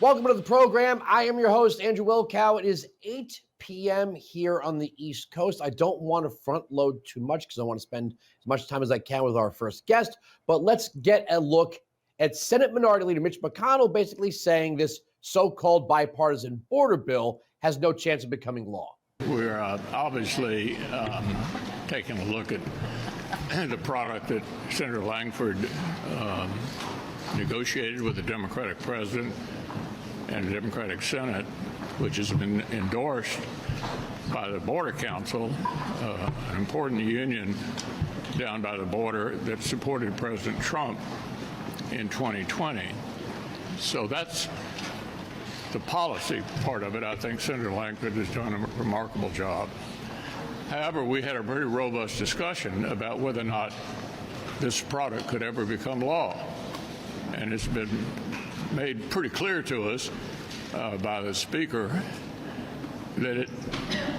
Welcome to the program. I am your host, Andrew Wilkow. It is 8 p.m. here on the East Coast. I don't want to front load too much because I want to spend as much time as I can with our first guest. But let's get a look at Senate Minority Leader Mitch McConnell basically saying this so-called bipartisan border bill has no chance of becoming law. We're obviously taking a look at the product that Senator Langford negotiated with the Democratic president and the Democratic Senate, which has been endorsed by the Border Council, an important union down by the border that supported President Trump in 2020. So that's the policy part of it. I think Senator Langford has done a remarkable job. However, we had a very robust discussion about whether or not this product could ever become law. And it's been made pretty clear to us by the Speaker that it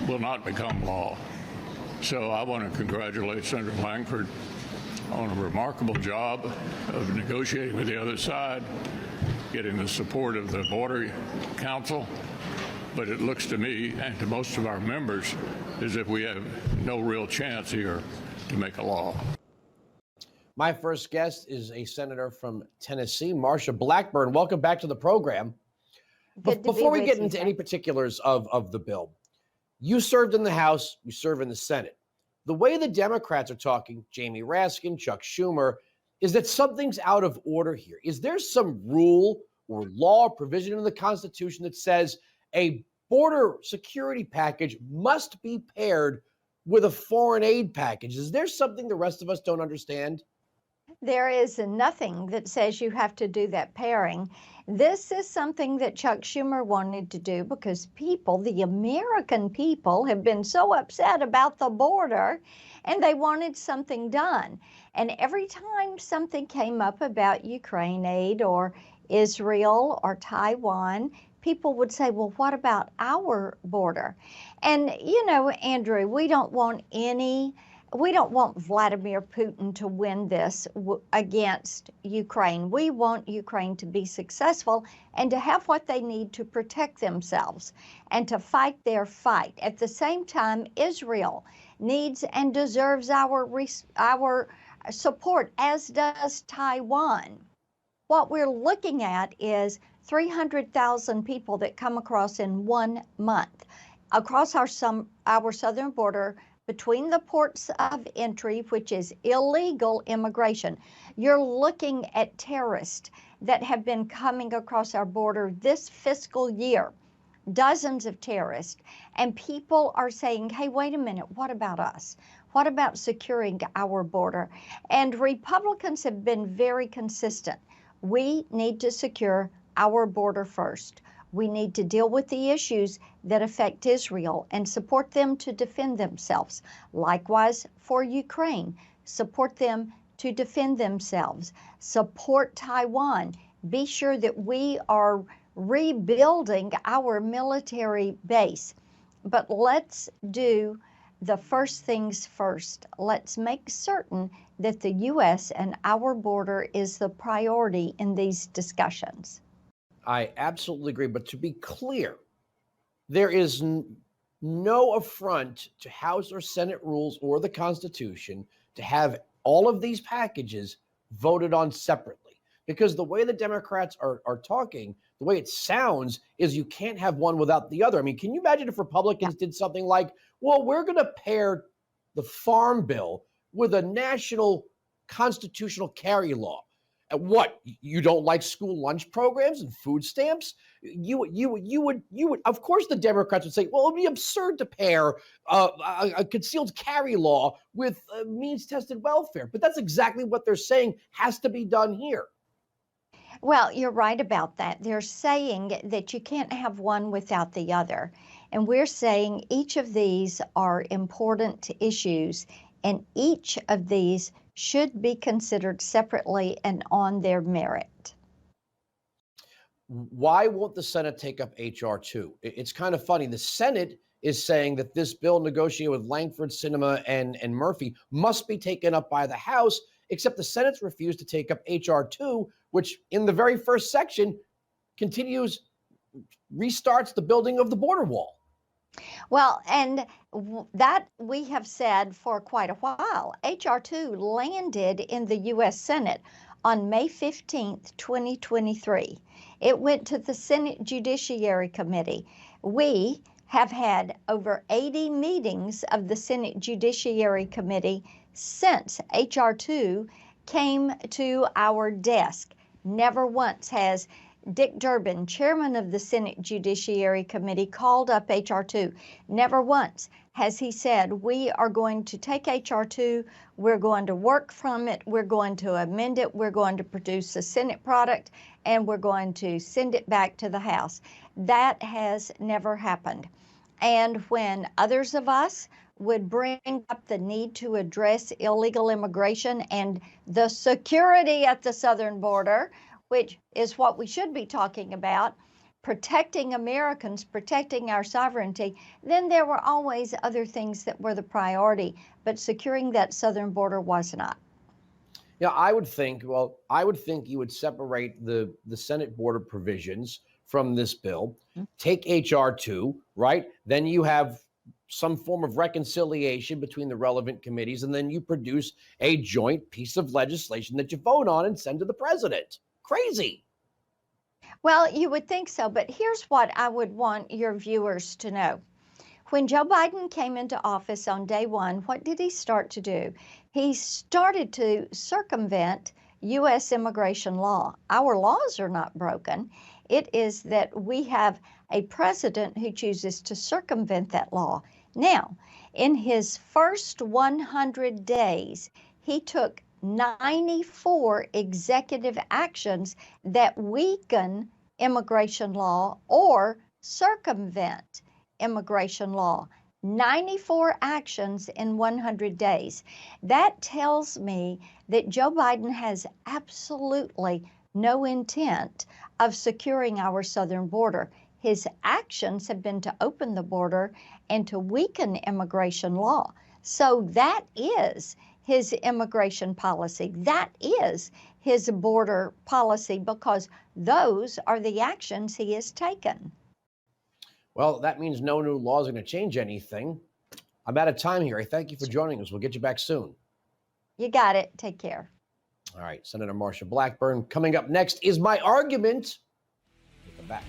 will not become law. So I want to congratulate Senator Langford on a remarkable job of negotiating with the other side, getting the support of the Border Council. But it looks to me and to most of our members as if we have no real chance here to make a law. My first guest is a senator from Tennessee, Marsha Blackburn. Welcome back to the program. Before we get into any particulars of the bill, you served in the House, you serve in the Senate. The way the Democrats are talking, Jamie Raskin, Chuck Schumer, is that something's out of order here. Is there some rule or law or provision in the Constitution that says a border security package must be paired with a foreign aid package? Is there something the rest of us don't understand? There is nothing that says you have to do that pairing. This is something that Chuck Schumer wanted to do because people, the American people, have been so upset about the border and they wanted something done. And every time something came up about Ukraine aid or Israel or Taiwan, people would say, well, what about our border? And, you know, Andrew, we don't want Vladimir Putin to win this against Ukraine. We want Ukraine to be successful and to have what they need to protect themselves and to fight their fight. At the same time, Israel needs and deserves our support, as does Taiwan. What we're looking at is 300,000 people that come across in 1 month across our southern border between the ports of entry, which is illegal immigration. You're looking at terrorists that have been coming across our border this fiscal year, dozens of terrorists, and people are saying, hey, wait a minute, what about us? What about securing our border? And Republicans have been very consistent. We need to secure our border first. We need to deal with the issues that affect Israel and support them to defend themselves. Likewise for Ukraine, support them to defend themselves. Support Taiwan. Be sure that we are rebuilding our military base. But let's do the first things first. Let's make certain that the U.S. and our border is the priority in these discussions. I absolutely agree. But to be clear, there is no affront to House or Senate rules or the Constitution to have all of these packages voted on separately. Because the way the Democrats are talking, the way it sounds is you can't have one without the other. I mean, can you imagine if Republicans did something like, well, we're going to pair the farm bill with a national constitutional carry law? What, you don't like school lunch programs and food stamps? You would, of course the Democrats would say, well, it would be absurd to pair a concealed carry law with means-tested welfare. But that's exactly what they're saying has to be done here. Well, you're right about that. They're saying that you can't have one without the other. And we're saying each of these are important issues, and each of these should be considered separately and on their merit. Why won't the Senate take up H.R. 2? It's kind of funny. The Senate is saying that this bill negotiated with Langford, Sinema, and Murphy must be taken up by the House, except the Senate's refused to take up H.R. 2, which in the very first section continues restarts the building of the border wall. Well, and that we have said for quite a while. H.R. 2 landed in the U.S. Senate on May 15th, 2023. It went to the Senate Judiciary Committee. We have had over 80 meetings of the Senate Judiciary Committee since H.R. 2 came to our desk. Never once has Dick Durbin, chairman of the Senate Judiciary Committee, called up H.R. 2. Never once has he said, we are going to take H.R. 2, we're going to work from it, we're going to amend it, we're going to produce a Senate product, and we're going to send it back to the House. That has never happened. And when others of us would bring up the need to address illegal immigration and the security at the southern border, which is what we should be talking about, protecting Americans, protecting our sovereignty, then there were always other things that were the priority, but securing that southern border was not. Yeah, I would think you would separate the Senate border provisions from this bill, take H.R. 2, right? Then you have some form of reconciliation between the relevant committees, and then you produce a joint piece of legislation that you vote on and send to the president. Crazy. Well, you would think so, but here's what I would want your viewers to know. When Joe Biden came into office on day one, what did he start to do? He started to circumvent U.S. immigration law. Our laws are not broken. It is that we have a president who chooses to circumvent that law. Now, in his first 100 days, he took 94 executive actions that weaken immigration law or circumvent immigration law. 94 actions in 100 days. That tells me that Joe Biden has absolutely no intent of securing our southern border. His actions have been to open the border and to weaken immigration law. So that is his immigration policy. That is his border policy, because those are the actions he has taken. Well, that means no new laws are going to change anything. I'm out of time here. I thank you for joining us. We'll get you back soon. You got it. Take care. All right, Senator Marsha Blackburn. Coming up next is my argument. We'll come back.